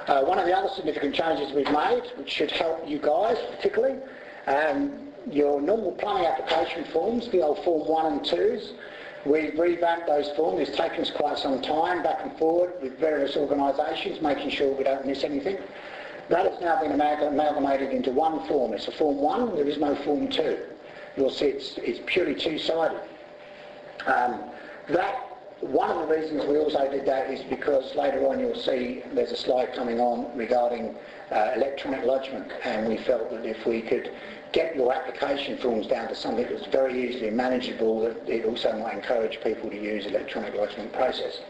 One of the other significant changes we've made, which should help you guys particularly, your normal plumbing application forms, the old Form 1 and 2s, we've revamped those forms. It's taken us quite some time back and forward with various organisations, making sure we don't miss anything. That has now been amalgamated into one form. It's a Form 1, there is no Form 2. You'll see it's purely two-sided. One of the reasons we also did that is because later on you'll see there's a slide coming on regarding electronic lodgement, and we felt that if we could get your application forms down to something that's very easily manageable, that it also might encourage people to use electronic lodgement process.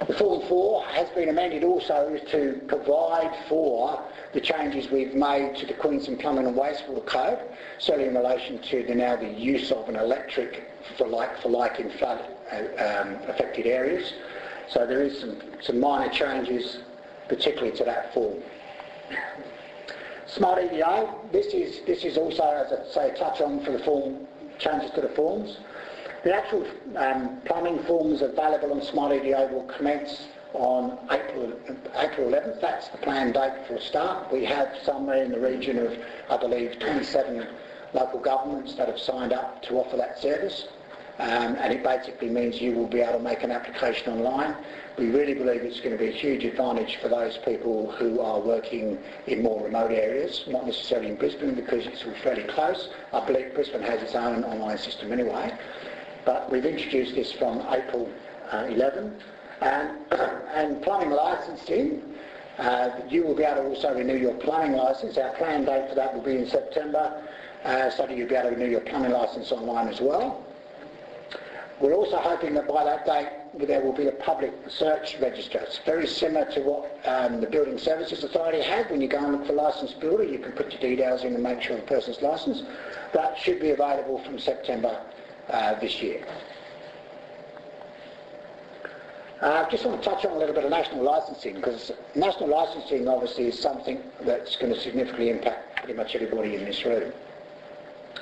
The Form 4 has been amended also to provide for the changes we've made to the Queensland Plumbing and Wastewater Code, certainly in relation to the use of an electric for like in flood affected areas. So there is some minor changes, particularly to that form. Smart EDA, this is also, as I say, a touch on for the form changes to the forms. The actual plumbing forms available on Smart EDA will commence on April 11th. That's the planned date for a start. We have somewhere in the region of, I believe, 27 local governments that have signed up to offer that service. And it basically means you will be able to make an application online. We really believe it's going to be a huge advantage for those people who are working in more remote areas, not necessarily in Brisbane because it's all fairly close. I believe Brisbane has its own online system anyway. But we've introduced this from April 11. And plumbing licensing, you will be able to also renew your plumbing licence. Our planned date for that will be in September, so that you'll be able to renew your plumbing licence online as well. We're also hoping that by that date there will be a public search register. It's very similar to what the Building Services Authority had. When you go and look for a licensed builder, you can put your details in and make sure the person's licensed. That should be available from September this year. I just want to touch on a little bit of national licensing, because national licensing obviously is something that's going to significantly impact pretty much everybody in this room.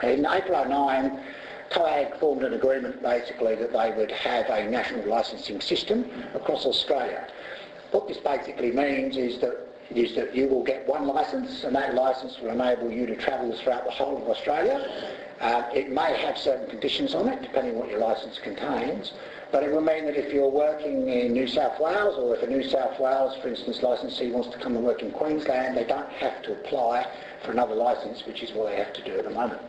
In April 2009, COAG formed an agreement basically that they would have a national licensing system across Australia. What this basically means is that you will get one licence, and that licence will enable you to travel throughout the whole of Australia. It may have certain conditions on it, depending on what your licence contains, but it will mean that if you're working in New South Wales, or if a New South Wales, for instance, licensee wants to come and work in Queensland, they don't have to apply for another licence, which is what they have to do at the moment.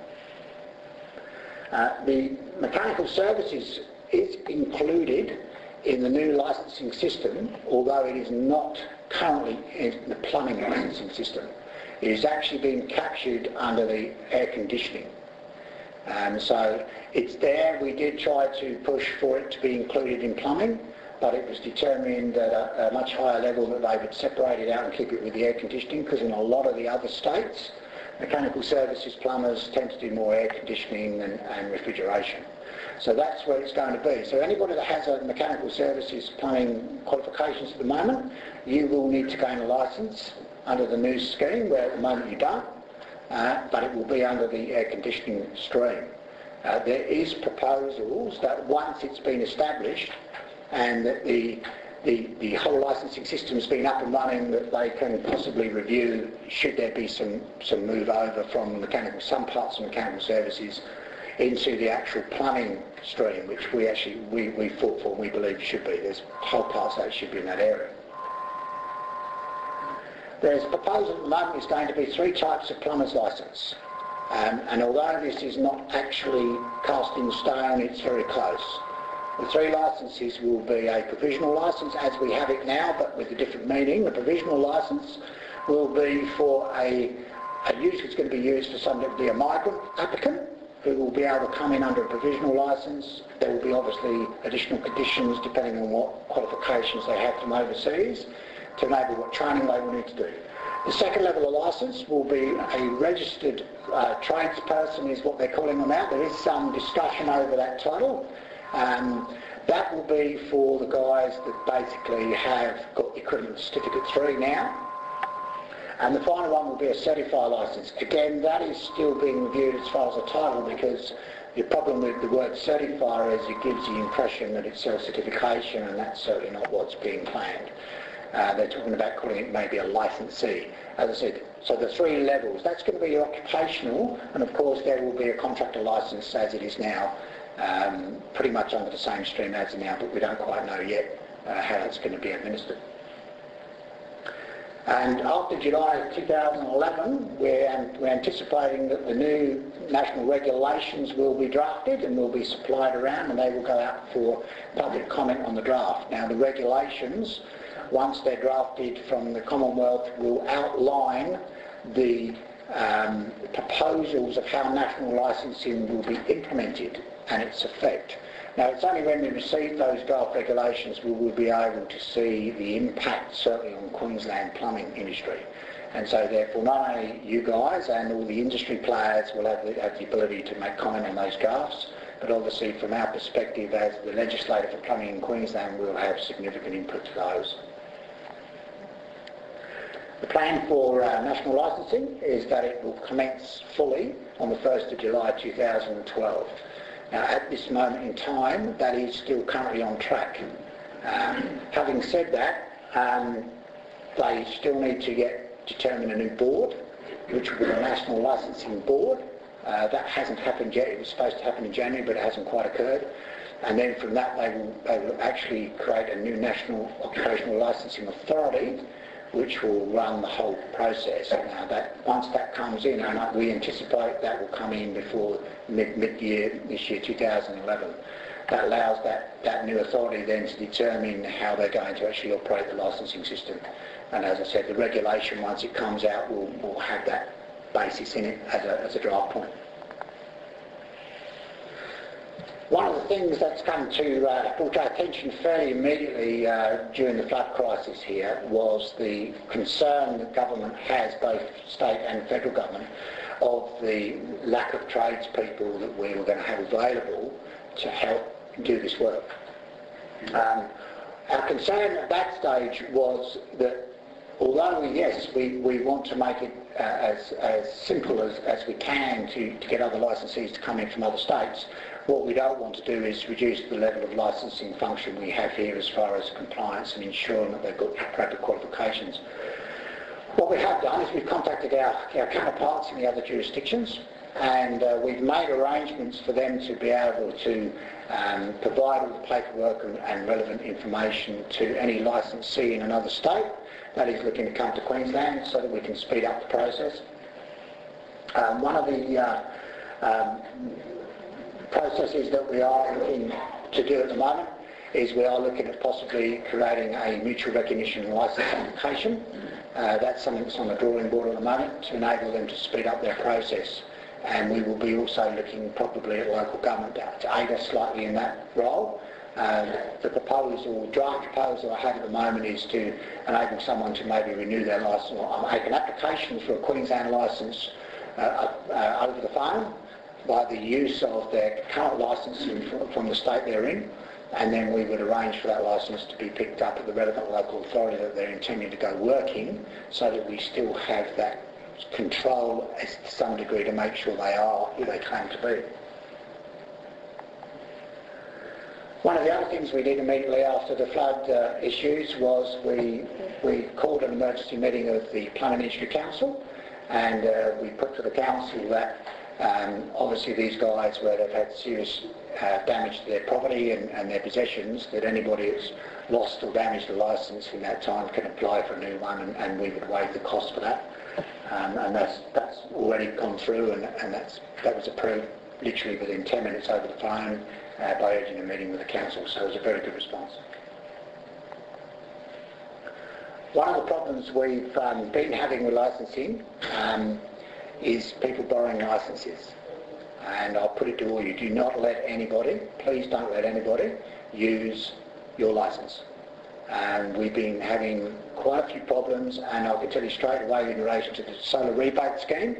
The mechanical services is included in the new licensing system, although it is not currently in the plumbing licensing system. It is actually being captured under the air conditioning. So it's there. We did try to push for it to be included in plumbing, but it was determined at a much higher level that they would separate it out and keep it with the air conditioning, because in a lot of the other states, mechanical services plumbers tend to do more air conditioning and refrigeration. So that's where it's going to be. So anybody that has a mechanical services plumbing qualifications at the moment, you will need to gain a licence under the new scheme, where at the moment you don't, but it will be under the air conditioning stream. There is proposals that once it's been established and that the whole licensing system's been up and running, that they can possibly review should there be some move over from some parts of mechanical services into the actual plumbing stream, which we fought for and we believe should be. There's whole parts that should be in that area. There's a proposal at the moment is going to be 3 types of plumber's licence. And although this is not actually cast in stone, it's very close. The 3 licences will be a provisional licence as we have it now, but with a different meaning. The provisional licence will be for it's going to be used for somebody to be a migrant applicant who will be able to come in under a provisional licence. There will be obviously additional conditions depending on what qualifications they have from overseas to enable what training they will need to do. The second level of licence will be a registered tradesperson, is what they're calling them now. There is some discussion over that title. That will be for the guys that basically have got the equivalent certificate 3 now. And the final one will be a certified licence. Again, that is still being reviewed as far as a title, because the problem with the word certifier is it gives the impression that it's self-certification, and that's certainly not what's being planned. They're talking about calling it maybe a licensee. As I said, so the 3 levels, that's going to be your occupational, and of course there will be a contractor licence as it is now, pretty much under the same stream as now, but we don't quite know yet how that's going to be administered. And after July 2011, we're anticipating that the new national regulations will be drafted and will be supplied around, and they will go out for public comment on the draft. Now the regulations, once they're drafted from the Commonwealth, will outline the proposals of how national licensing will be implemented and its effect. Now it's only when we receive those draft regulations we will be able to see the impact certainly on Queensland plumbing industry. And so therefore not only you guys and all the industry players will have the ability to make comment on those drafts, but obviously from our perspective as the legislator for plumbing in Queensland will have significant input to those. The plan for national licensing is that it will commence fully on the 1st of July 2012. Now at this moment in time that is still currently on track. Having said that, they still need to determine a new board, which will be the National Licensing Board. That hasn't happened yet. It was supposed to happen in January, but it hasn't quite occurred. And then from that they will actually create a new National Occupational Licensing Authority, which will run the whole process. Now once that comes in, and we anticipate that will come in before mid-year this year 2011, that allows that new authority then to determine how they're going to actually operate the licensing system. And as I said, the regulation once it comes out will have that basis in it as a draft point. One of the things that's come to brought our attention fairly immediately during the flood crisis here was the concern that government has, both state and federal government, of the lack of tradespeople that we were going to have available to help do this work. Our concern at that stage was that although we want to make it as simple as we can to get other licensees to come in from other states, what we don't want to do is reduce the level of licensing function we have here as far as compliance and ensuring that they've got appropriate qualifications. What we have done is we've contacted our counterparts in the other jurisdictions, and we've made arrangements for them to be able to provide all the paperwork and relevant information to any licensee in another state that is looking to come to Queensland, so that we can speed up the process. One of the processes that we are looking to do at the moment is we are looking at possibly creating a mutual recognition licence application. That's something that's on the drawing board at the moment to enable them to speed up their process. And we will be also looking probably at local government to aid us slightly in that role. The draft proposal I have at the moment is to enable someone to maybe renew their licence or make an application for a Queensland licence over the phone by the use of their current licence from the state they're in, and then we would arrange for that licence to be picked up at the relevant local authority that they're intending to go work in, so that we still have that control to some degree to make sure they are who they claim to be. One of the other things we did immediately after the flood issues was we called an emergency meeting of the Plumbing Industry Council, and we put to the council that obviously these guys where they've had serious damage to their property and their possessions, that anybody that's lost or damaged a licence in that time can apply for a new one, and we would waive the cost for that. And that's already gone through, and that was approved literally within 10 minutes over the phone by urging a meeting with the council, so it was a very good response. One of the problems we've been having with licensing is people borrowing licences. And I'll put it to all you, do not let anybody, please don't let anybody use your licence. And we've been having quite a few problems, and I can tell you straight away in relation to the solar rebate scheme,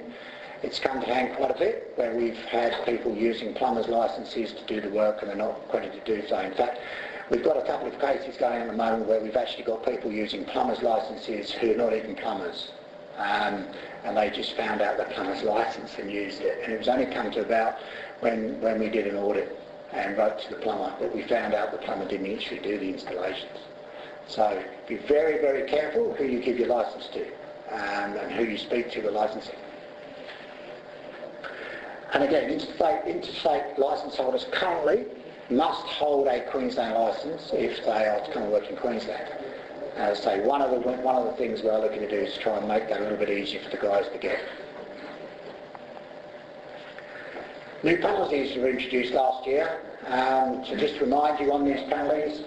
it's come to hand quite a bit, where we've had people using plumbers' licences to do the work and they're not accredited to do so. In fact, we've got a couple of cases going at the moment where we've actually got people using plumbers' licences who are not even plumbers. And they just found out the plumber's licence and used it. And it was only come to about when we did an audit and wrote to the plumber that we found out the plumber didn't actually do the installations. So be very, very careful who you give your licence to and who you speak to the licensing. And again, interstate licence holders currently must hold a Queensland licence if they are to come and work in Queensland. As I say, one of the things we're looking to do is try and make that a little bit easier for the guys to get. New penalties were introduced last year. To just remind you on these penalties,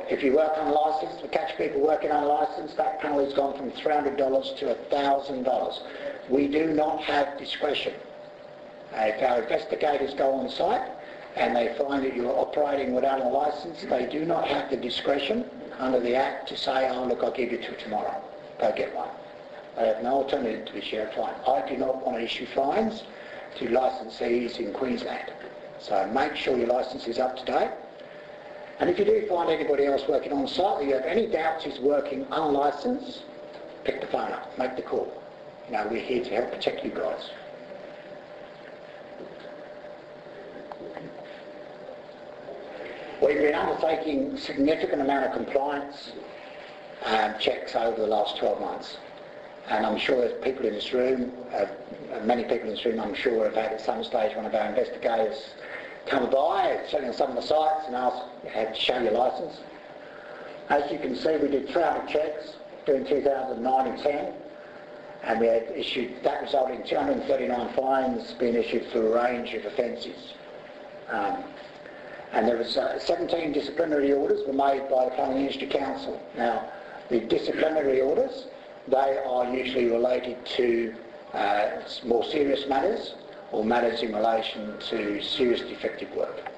if you work unlicensed, we catch people working unlicensed, that penalty's gone from $300 to $1,000. We do not have discretion. If our investigators go on site and they find that you're operating without a licence, they do not have the discretion under the Act to say, oh look, I'll give you till tomorrow, go get one. They have no alternative to issue a fine. I do not want to issue fines to licensees in Queensland. So make sure your licence is up to date. And if you do find anybody else working on site that you have any doubts is working unlicensed, pick the phone up, make the call. You know, we're here to help protect you guys. We've been undertaking significant amount of compliance checks over the last 12 months. And I'm sure there's people in this room, many people in this room I'm sure have had at some stage one of our investigators come by, certainly on some of the sites, and ask, had to show your licence. As you can see, we did 300 checks during 2009 and 10, and we had issued, that resulted in 239 fines being issued for a range of offences. And there was 17 disciplinary orders were made by the Plumbing Industry Council. Now, the disciplinary orders, they are usually related to more serious matters or matters in relation to serious defective work.